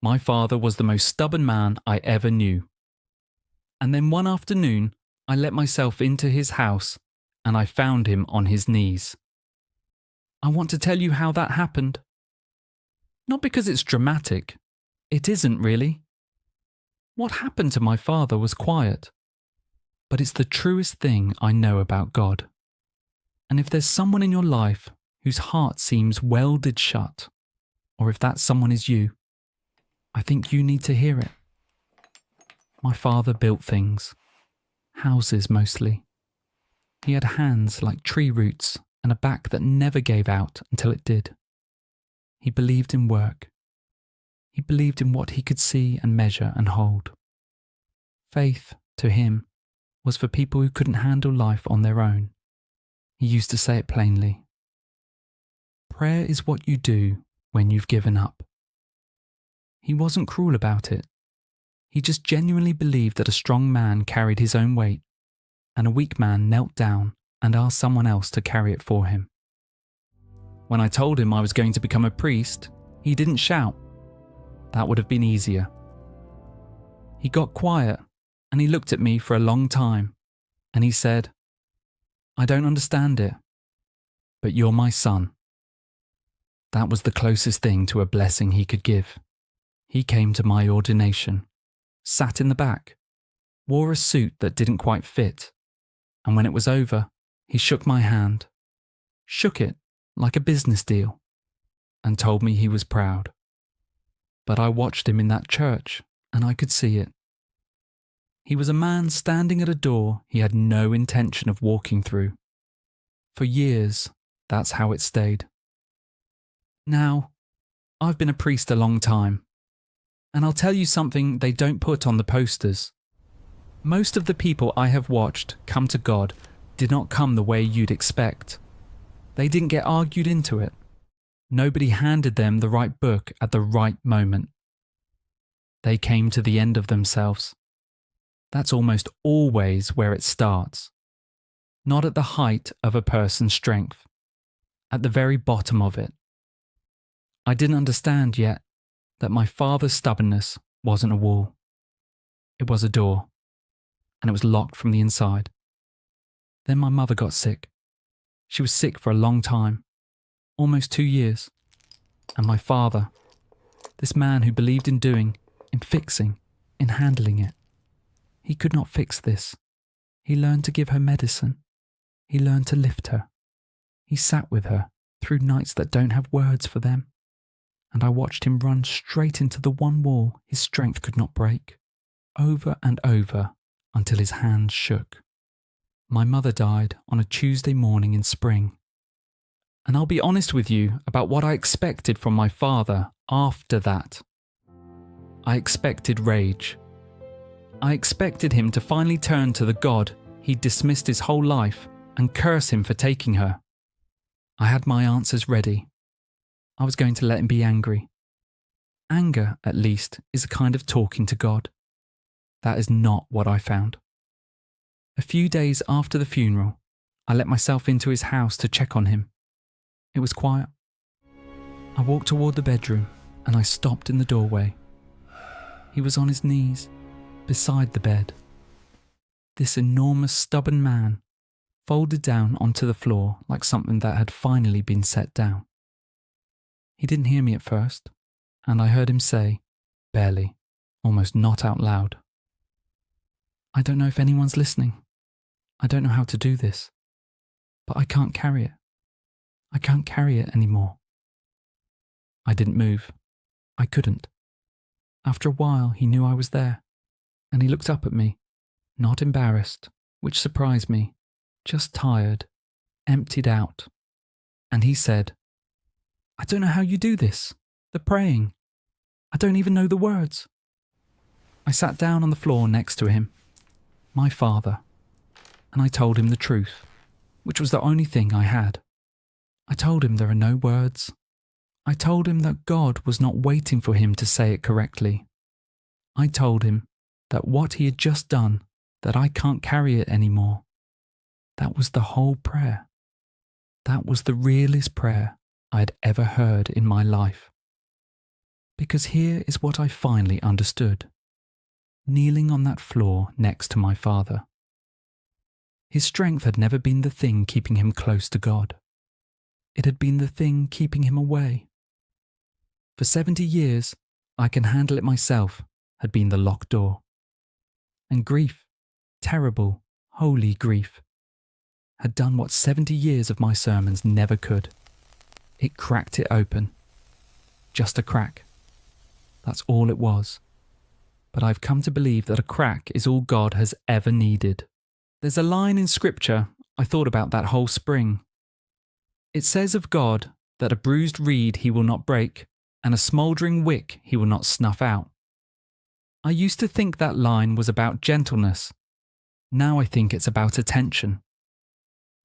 My father was the most stubborn man I ever knew. And then one afternoon, I let myself into his house and I found him on his knees. I want to tell you how that happened. Not because it's dramatic. It isn't really. What happened to my father was quiet. But it's the truest thing I know about God. And if there's someone in your life whose heart seems welded shut, or if that someone is you, I think you need to hear it. My father built things. Houses mostly. He had hands like tree roots and a back that never gave out until it did. He believed in work. He believed in what he could see and measure and hold. Faith, to him, was for people who couldn't handle life on their own. He used to say it plainly. Prayer is what you do when you've given up. He wasn't cruel about it. He just genuinely believed that a strong man carried his own weight, and a weak man knelt down and asked someone else to carry it for him. When I told him I was going to become a priest, he didn't shout. That would have been easier. He got quiet and he looked at me for a long time and he said, I don't understand it, but you're my son. That was the closest thing to a blessing he could give. He came to my ordination, sat in the back, wore a suit that didn't quite fit, and when it was over, he shook my hand, shook it like a business deal, and told me he was proud. But I watched him in that church, and I could see it. He was a man standing at a door he had no intention of walking through. For years, that's how it stayed. Now, I've been a priest a long time, and I'll tell you something they don't put on the posters. Most of the people I have watched come to God did not come the way you'd expect. They didn't get argued into it. Nobody handed them the right book at the right moment. They came to the end of themselves. That's almost always where it starts. Not at the height of a person's strength. At the very bottom of it. I didn't understand yet that my father's stubbornness wasn't a wall. It was a door, and it was locked from the inside. Then my mother got sick. She was sick for a long time, almost 2 years. And my father, this man who believed in doing, in fixing, in handling it, he could not fix this. He learned to give her medicine. He learned to lift her. He sat with her through nights that don't have words for them. And I watched him run straight into the one wall his strength could not break, over and over until his hands shook. My mother died on a Tuesday morning in spring. And I'll be honest with you about what I expected from my father after that. I expected rage. I expected him to finally turn to the God he'd dismissed his whole life and curse him for taking her. I had my answers ready. I was going to let him be angry. Anger, at least, is a kind of talking to God. That is not what I found. A few days after the funeral, I let myself into his house to check on him. It was quiet. I walked toward the bedroom and I stopped in the doorway. He was on his knees, beside the bed. This enormous, stubborn man, folded down onto the floor like something that had finally been set down. He didn't hear me at first, and I heard him say, barely, almost not out loud, I don't know if anyone's listening. I don't know how to do this, but I can't carry it. I can't carry it anymore. I didn't move. I couldn't. After a while, he knew I was there, and he looked up at me, not embarrassed, which surprised me, just tired, emptied out. And he said, I don't know how you do this, the praying. I don't even know the words. I sat down on the floor next to him, my father, and I told him the truth, which was the only thing I had. I told him there are no words. I told him that God was not waiting for him to say it correctly. I told him that what he had just done, that I can't carry it anymore, that was the whole prayer. That was the realest prayer I had ever heard in my life. Because here is what I finally understood, kneeling on that floor next to my father. His strength had never been the thing keeping him close to God. It had been the thing keeping him away. For 70 years, I can handle it myself, had been the locked door. And grief, terrible, holy grief, had done what 70 years of my sermons never could. It cracked it open. Just a crack. That's all it was. But I've come to believe that a crack is all God has ever needed. There's a line in Scripture I thought about that whole spring. It says of God that a bruised reed he will not break, and a smoldering wick he will not snuff out. I used to think that line was about gentleness. Now I think it's about attention.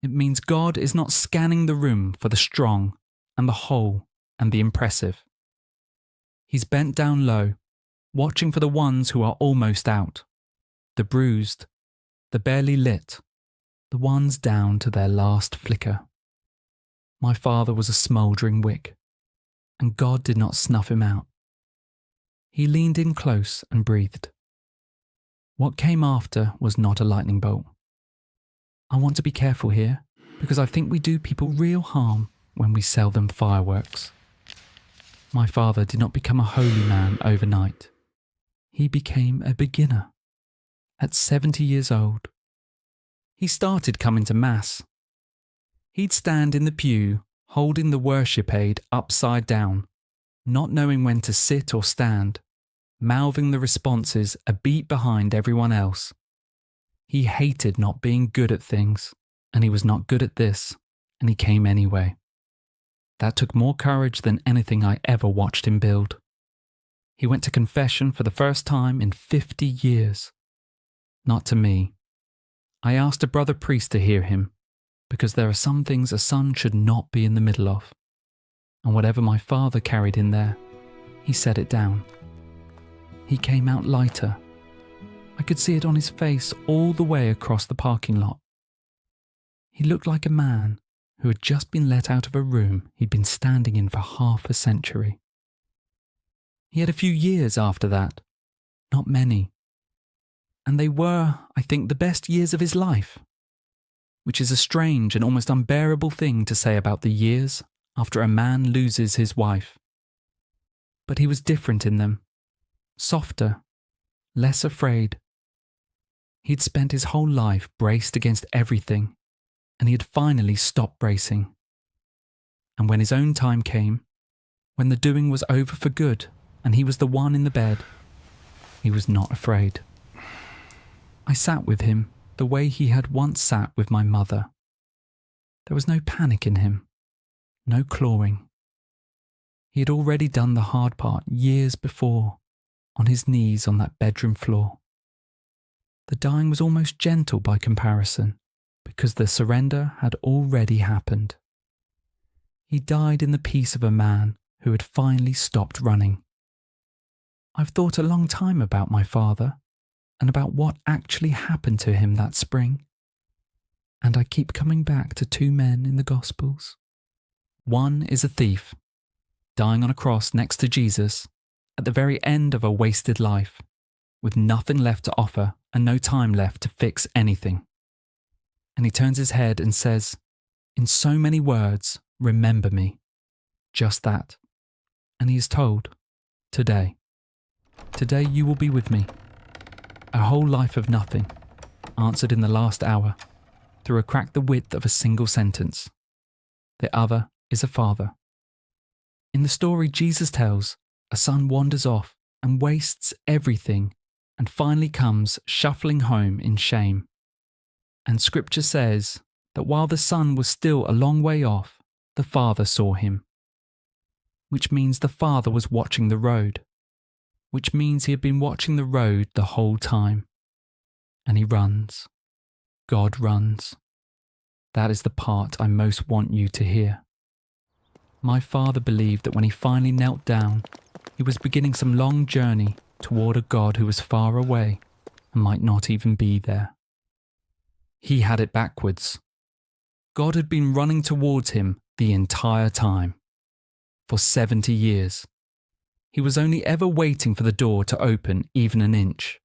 It means God is not scanning the room for the strong and the whole and the impressive. He's bent down low, watching for the ones who are almost out, the bruised, the barely lit, the ones down to their last flicker. My father was a smouldering wick, and God did not snuff him out. He leaned in close and breathed. What came after was not a lightning bolt. I want to be careful here, because I think we do people real harm when we sell them fireworks. My father did not become a holy man overnight. He became a beginner. At 70 years old, he started coming to Mass. He'd stand in the pew, holding the worship aid upside down, not knowing when to sit or stand, mouthing the responses a beat behind everyone else. He hated not being good at things, and he was not good at this, and he came anyway. That took more courage than anything I ever watched him build. He went to confession for the first time in 50 years. Not to me. I asked a brother priest to hear him, because there are some things a son should not be in the middle of. And whatever my father carried in there, he set it down. He came out lighter. I could see it on his face all the way across the parking lot. He looked like a man who had just been let out of a room he'd been standing in for half a century. He had a few years after that, not many. And they were, I think, the best years of his life, which is a strange and almost unbearable thing to say about the years after a man loses his wife. But he was different in them, softer, less afraid. He'd spent his whole life braced against everything, and he had finally stopped bracing. And when his own time came, when the doing was over for good and he was the one in the bed, he was not afraid. I sat with him the way he had once sat with my mother. There was no panic in him, no clawing. He had already done the hard part years before, on his knees on that bedroom floor. The dying was almost gentle by comparison, because the surrender had already happened. He died in the peace of a man who had finally stopped running. I've thought a long time about my father and about what actually happened to him that spring. And I keep coming back to two men in the Gospels. One is a thief, dying on a cross next to Jesus at the very end of a wasted life, with nothing left to offer and no time left to fix anything. And he turns his head and says, in so many words, remember me. Just that. And he is told, today you will be with me. A whole life of nothing, answered in the last hour, through a crack the width of a single sentence. The other is a father. In the story Jesus tells, a son wanders off and wastes everything and finally comes shuffling home in shame. And Scripture says that while the son was still a long way off, the father saw him. Which means the father was watching the road. Which means he had been watching the road the whole time. And he runs. God runs. That is the part I most want you to hear. My father believed that when he finally knelt down, he was beginning some long journey toward a God who was far away and might not even be there. He had it backwards. God had been running towards him the entire time. For 70 years. He was only ever waiting for the door to open even an inch.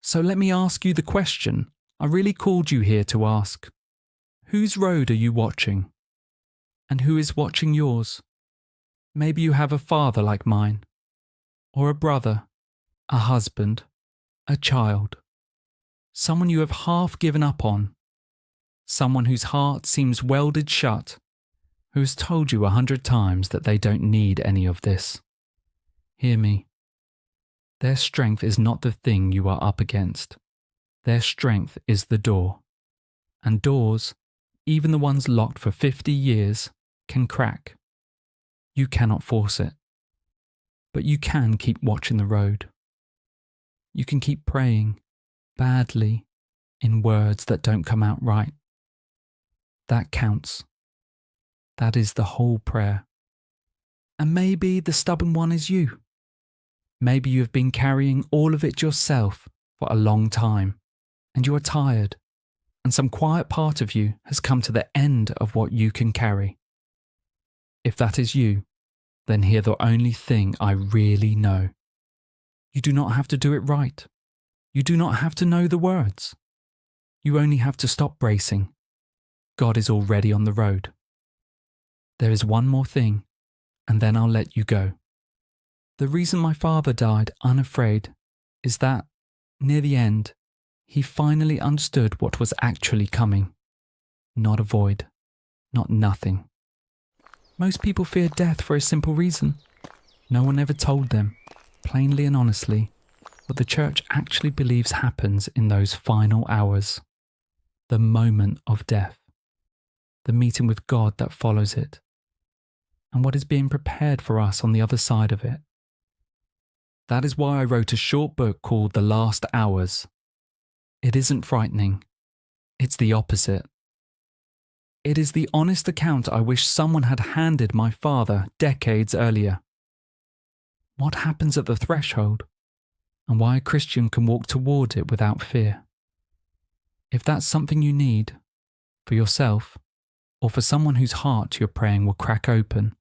So let me ask you the question I really called you here to ask. Whose road are you watching? And who is watching yours? Maybe you have a father like mine, or a brother, a husband, a child, someone you have half given up on, someone whose heart seems welded shut, who has told you 100 times that they don't need any of this. Hear me. Their strength is not the thing you are up against. Their strength is the door. And doors, even the ones locked for 50 years, can crack. You cannot force it. But you can keep watching the road. You can keep praying, badly, in words that don't come out right. That counts. That is the whole prayer. And maybe the stubborn one is you. Maybe you have been carrying all of it yourself for a long time, and you are tired, and some quiet part of you has come to the end of what you can carry. If that is you, then hear the only thing I really know. You do not have to do it right. You do not have to know the words. You only have to stop bracing. God is already on the road. There is one more thing, and then I'll let you go. The reason my father died unafraid is that, near the end, he finally understood what was actually coming. Not a void, not nothing. Most people fear death for a simple reason. No one ever told them, plainly and honestly, what the church actually believes happens in those final hours. The moment of death. The meeting with God that follows it. And what is being prepared for us on the other side of it. That is why I wrote a short book called The Last Hours. It isn't frightening. It's the opposite. It is the honest account I wish someone had handed my father decades earlier. What happens at the threshold, and why a Christian can walk toward it without fear. If that's something you need, for yourself, or for someone whose heart you're praying will crack open,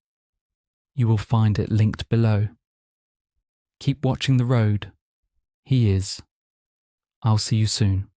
you will find it linked below. Keep watching the road. He is. I'll see you soon.